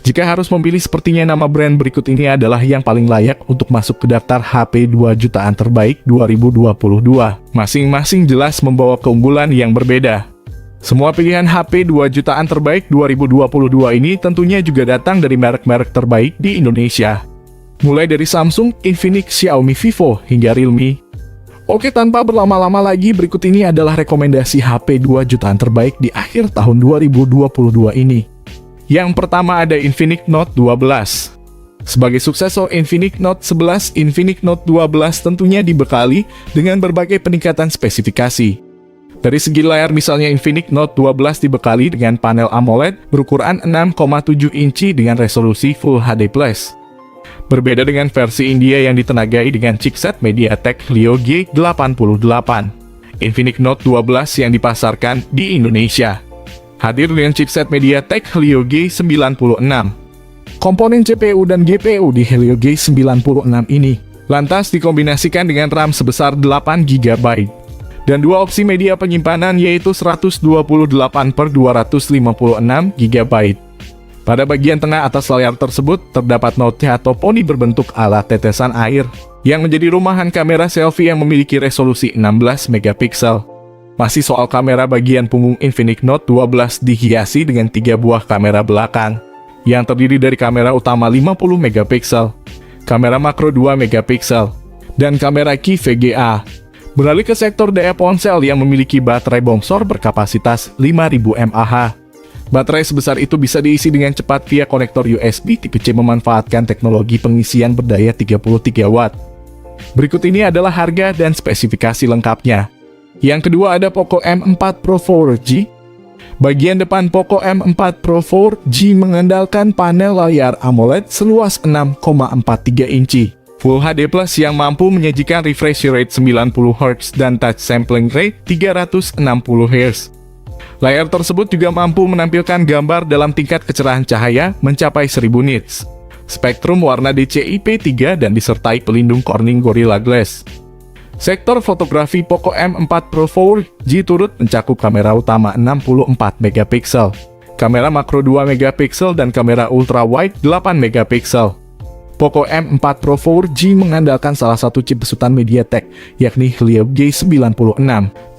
Jika harus memilih, sepertinya nama brand berikut ini adalah yang paling layak untuk masuk ke daftar HP 2 jutaan terbaik 2022. Masing-masing jelas membawa keunggulan yang berbeda. Semua pilihan HP 2 jutaan terbaik 2022 ini tentunya juga datang dari merek-merek terbaik di Indonesia. Mulai dari Samsung, Infinix, Xiaomi, Vivo, hingga Realme. Oke, tanpa berlama-lama lagi, berikut ini adalah rekomendasi HP 2 jutaan terbaik di akhir tahun 2022 ini. Yang pertama ada Infinix Note 12. Sebagai suksesor Infinix Note 11, Infinix Note 12 tentunya dibekali dengan berbagai peningkatan spesifikasi. Dari segi layar, misalnya Infinix Note 12 dibekali dengan panel AMOLED berukuran 6,7 inci dengan resolusi Full HD+. Berbeda dengan versi India yang ditenagai dengan chipset MediaTek Helio G88. Infinix Note 12 yang dipasarkan di Indonesia hadir dengan chipset MediaTek Helio G96. Komponen CPU dan GPU di Helio G96 ini lantas dikombinasikan dengan RAM sebesar 8 GB dan dua opsi media penyimpanan yaitu 128/256 GB. Pada bagian tengah atas layar tersebut terdapat note atau poni berbentuk ala tetesan air yang menjadi rumahan kamera selfie yang memiliki resolusi 16 megapiksel. Masih soal kamera, bagian punggung Infinix Note 12 dihiasi dengan 3 buah kamera belakang yang terdiri dari kamera utama 50 megapiksel, kamera makro 2 megapiksel, dan kamera Key VGA. Beralih ke sektor daya ponsel yang memiliki baterai bongsor berkapasitas 5000 mAh. Baterai sebesar itu bisa diisi dengan cepat via konektor USB tipe C memanfaatkan teknologi pengisian berdaya 33 watt. Berikut ini adalah harga dan spesifikasi lengkapnya. Yang kedua ada Poco M4 Pro 4G. Bagian depan Poco M4 Pro 4G mengandalkan panel layar AMOLED seluas 6,43 inci. Full HD Plus yang mampu menyajikan refresh rate 90Hz dan touch sampling rate 360 Hz. Layar tersebut juga mampu menampilkan gambar dalam tingkat kecerahan cahaya mencapai 1000 nits. Spektrum warna DCI-P3 dan disertai pelindung Corning Gorilla Glass. Sektor fotografi Poco M4 Pro 4G turut mencakup kamera utama 64 megapiksel, kamera makro 2 megapiksel dan kamera ultra wide 8 megapiksel. Poco M4 Pro 4G mengandalkan salah satu chip besutan MediaTek, yakni Helio G96.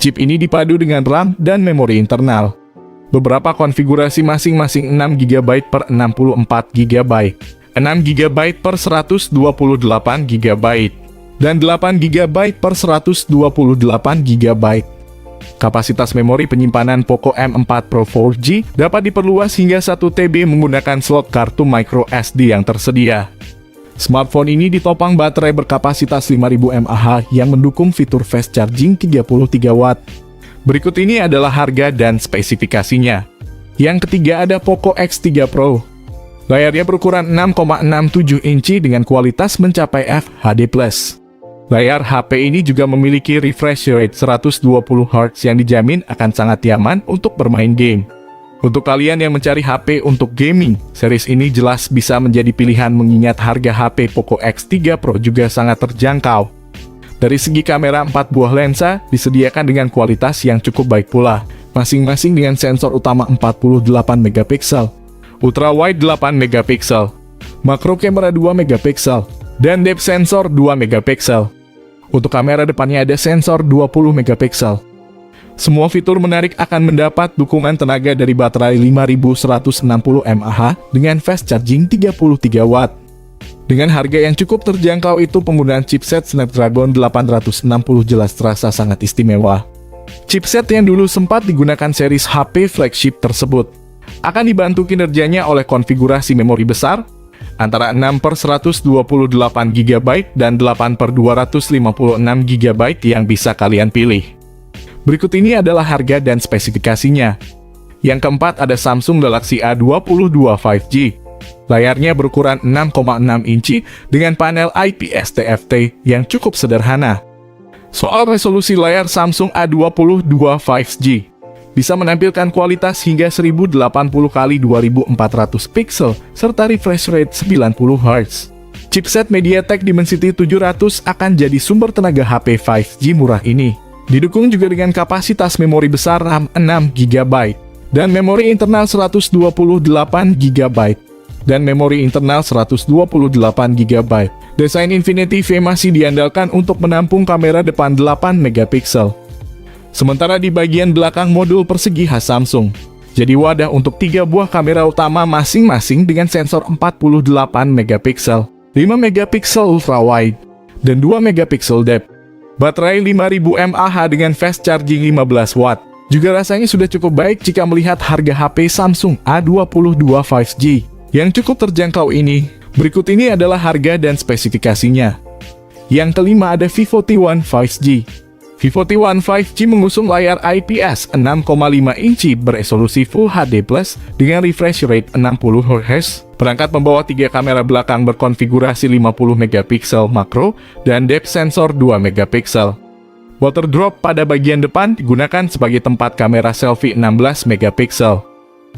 Chip ini dipadu dengan RAM dan memori internal. Beberapa konfigurasi masing-masing 6 GB per 64 GB, 6 GB per 128 GB, dan 8 GB per 128 GB. Kapasitas memori penyimpanan Poco M4 Pro 4G dapat diperluas hingga 1 TB menggunakan slot kartu micro SD yang tersedia. Smartphone ini ditopang baterai berkapasitas 5000 mAh yang mendukung fitur fast charging 33 watt. Berikut ini adalah harga dan spesifikasinya. Yang ketiga ada Poco X3 Pro. Layarnya berukuran 6,67 inci dengan kualitas mencapai FHD+. Layar HP ini juga memiliki refresh rate 120Hz yang dijamin akan sangat nyaman untuk bermain game. Untuk kalian yang mencari HP untuk gaming, series ini jelas bisa menjadi pilihan mengingat harga HP Poco X3 Pro juga sangat terjangkau. Dari segi kamera, 4 buah lensa disediakan dengan kualitas yang cukup baik pula, masing-masing dengan sensor utama 48 megapiksel, ultra wide 8 megapiksel, makro kamera 2 megapiksel, dan depth sensor 2 megapiksel. Untuk kamera depannya ada sensor 20 megapiksel. Semua fitur menarik akan mendapat dukungan tenaga dari baterai 5160 mAh dengan fast charging 33 watt. Dengan harga yang cukup terjangkau itu, penggunaan chipset Snapdragon 860 jelas terasa sangat istimewa. Chipset yang dulu sempat digunakan series HP flagship tersebut akan dibantu kinerjanya oleh konfigurasi memori besar antara 6/128 GB dan 8/256 GB yang bisa kalian pilih. Berikut ini adalah harga dan spesifikasinya. Yang keempat ada Samsung Galaxy A22 5G. Layarnya berukuran 6,6 inci dengan panel IPS TFT yang cukup sederhana. Soal resolusi layar, Samsung A22 5G bisa menampilkan kualitas hingga 1080x2400 pixel serta refresh rate 90Hz. Chipset MediaTek Dimensity 700 akan jadi sumber tenaga HP 5G murah ini. Didukung juga dengan kapasitas memori besar RAM 6 GB dan memori internal 128 GB. dan memori internal 128 GB. Desain Infinity V masih diandalkan untuk menampung kamera depan 8 megapiksel. Sementara di bagian belakang modul persegi khas Samsung, jadi wadah untuk 3 buah kamera utama masing-masing dengan sensor 48 megapiksel, 5 megapiksel ultrawide, dan 2 megapiksel depth. Baterai 5000 mAh dengan fast charging 15 watt. Juga rasanya sudah cukup baik jika melihat harga HP Samsung A22 5G yang cukup terjangkau ini. Berikut ini adalah harga dan spesifikasinya. Yang kelima ada Vivo T1 5G. Vivo T1 5G mengusung layar IPS 6,5 inci beresolusi Full HD+ dengan refresh rate 60 Hz. Perangkat membawa 3 kamera belakang berkonfigurasi 50 megapiksel makro dan depth sensor 2 megapiksel. Water drop pada bagian depan digunakan sebagai tempat kamera selfie 16 megapiksel.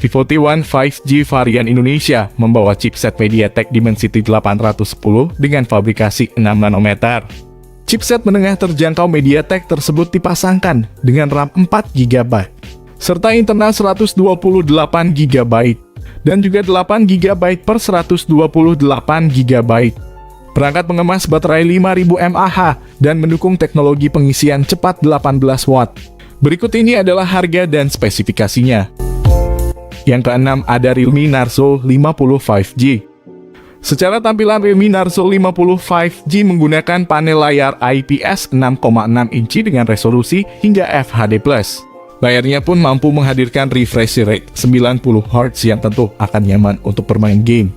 Vivo T1 5G varian Indonesia membawa chipset MediaTek Dimensity 810 dengan fabrikasi 6 nanometer. Chipset menengah terjangkau MediaTek tersebut dipasangkan dengan RAM 4 GB, serta internal 128 GB, dan juga 8 GB per 128 GB. Perangkat pengemas baterai 5000 mAh dan mendukung teknologi pengisian cepat 18 watt. Berikut ini adalah harga dan spesifikasinya. Yang keenam ada Realme Narzo 50 5G. Secara tampilan Realme Narzo 50 5G menggunakan panel layar IPS 6,6 inci dengan resolusi hingga FHD+. Layarnya pun mampu menghadirkan refresh rate 90 Hz yang tentu akan nyaman untuk bermain game.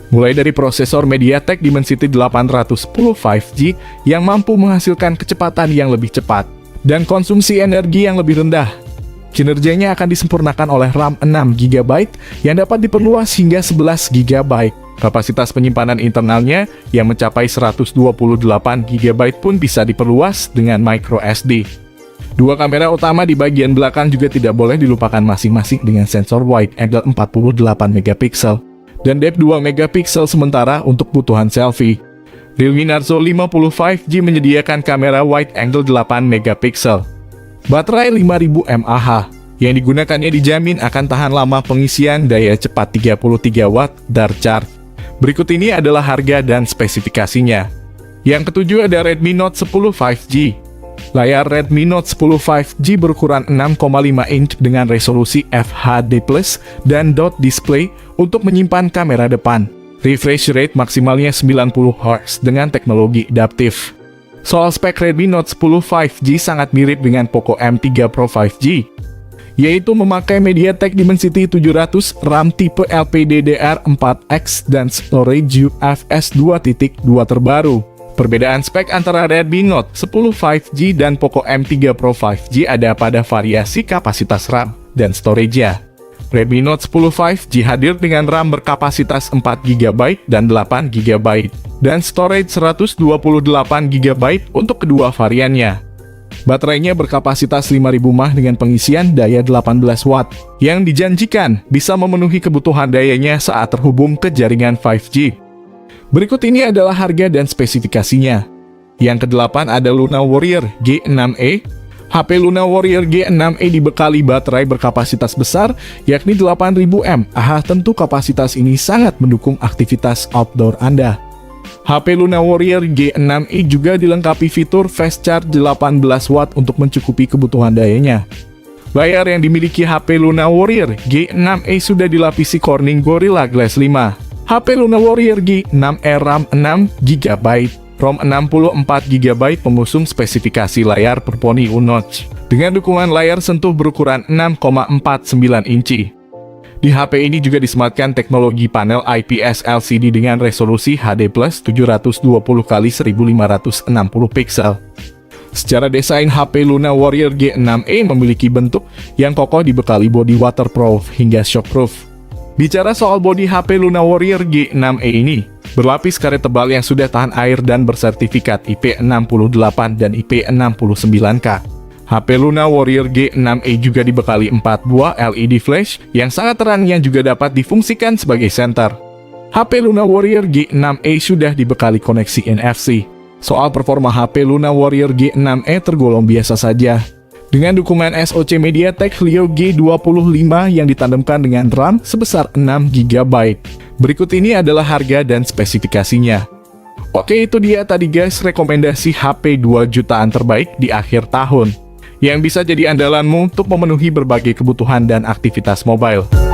Mulai dari prosesor MediaTek Dimensity 810 5G yang mampu menghasilkan kecepatan yang lebih cepat dan konsumsi energi yang lebih rendah. Kinerjanya akan disempurnakan oleh RAM 6 GB yang dapat diperluas hingga 11 GB. Kapasitas penyimpanan internalnya yang mencapai 128 GB pun bisa diperluas dengan microSD. Dua kamera utama di bagian belakang juga tidak boleh dilupakan masing-masing dengan sensor wide angle 48 megapiksel dan depth 2 megapiksel sementara untuk kebutuhan selfie. Realme Narzo 50 5G menyediakan kamera wide angle 8 megapiksel. Baterai 5000 mAh yang digunakannya dijamin akan tahan lama pengisian daya cepat 33 watt dar charge. Berikut ini adalah harga dan spesifikasinya. Yang ketujuh ada Redmi Note 10 5G. Layar Redmi Note 10 5G berukuran 6,5 inch dengan resolusi FHD+ dan dot display untuk menyimpan kamera depan. Refresh rate maksimalnya 90 Hz dengan teknologi adaptif. Soal spek Redmi Note 10 5G sangat mirip dengan Poco M3 Pro 5G, yaitu memakai MediaTek Dimensity 700, RAM tipe LPDDR4X, dan storage UFS 2.2 terbaru. Perbedaan spek antara Redmi Note 10 5G dan Poco M3 Pro 5G ada pada variasi kapasitas RAM dan storage-nya. Redmi Note 10 5G hadir dengan RAM berkapasitas 4 GB dan 8 GB, dan storage 128 GB untuk kedua variannya. Baterainya berkapasitas 5000 mAh dengan pengisian daya 18 watt, yang dijanjikan bisa memenuhi kebutuhan dayanya saat terhubung ke jaringan 5G. Berikut ini adalah harga dan spesifikasinya. Yang kedelapan ada Luna Warrior G6e. HP Luna Warrior G6e dibekali baterai berkapasitas besar, yakni 8000 mAh. Tentu kapasitas ini sangat mendukung aktivitas outdoor Anda. HP Luna Warrior G6e juga dilengkapi fitur fast charge 18 watt untuk mencukupi kebutuhan dayanya. Layar yang dimiliki HP Luna Warrior G6e sudah dilapisi Corning Gorilla Glass 5. HP Luna Warrior G6e RAM 6 GB, ROM 64 GB mengusung spesifikasi layar Perponi U-Notch dengan dukungan layar sentuh berukuran 6,49 inci. Di HP ini juga disematkan teknologi panel IPS LCD dengan resolusi HD+ 720x1560 piksel. Secara desain, HP Luna Warrior G6e memiliki bentuk yang kokoh dibekali bodi waterproof hingga shockproof. Bicara soal bodi HP Luna Warrior G6e ini, berlapis karet tebal yang sudah tahan air dan bersertifikat IP68 dan IP69K. HP Luna Warrior G6e juga dibekali 4 buah LED flash yang sangat terang yang juga dapat difungsikan sebagai senter. HP Luna Warrior G6e sudah dibekali koneksi NFC. Soal performa HP Luna Warrior G6e tergolong biasa saja. Dengan dukungan SoC MediaTek Helio G25 yang ditandemkan dengan RAM sebesar 6 GB. Berikut ini adalah harga dan spesifikasinya. Oke, itu dia tadi guys rekomendasi HP 2 jutaan terbaik di akhir tahun yang bisa jadi andalanmu untuk memenuhi berbagai kebutuhan dan aktivitas mobile.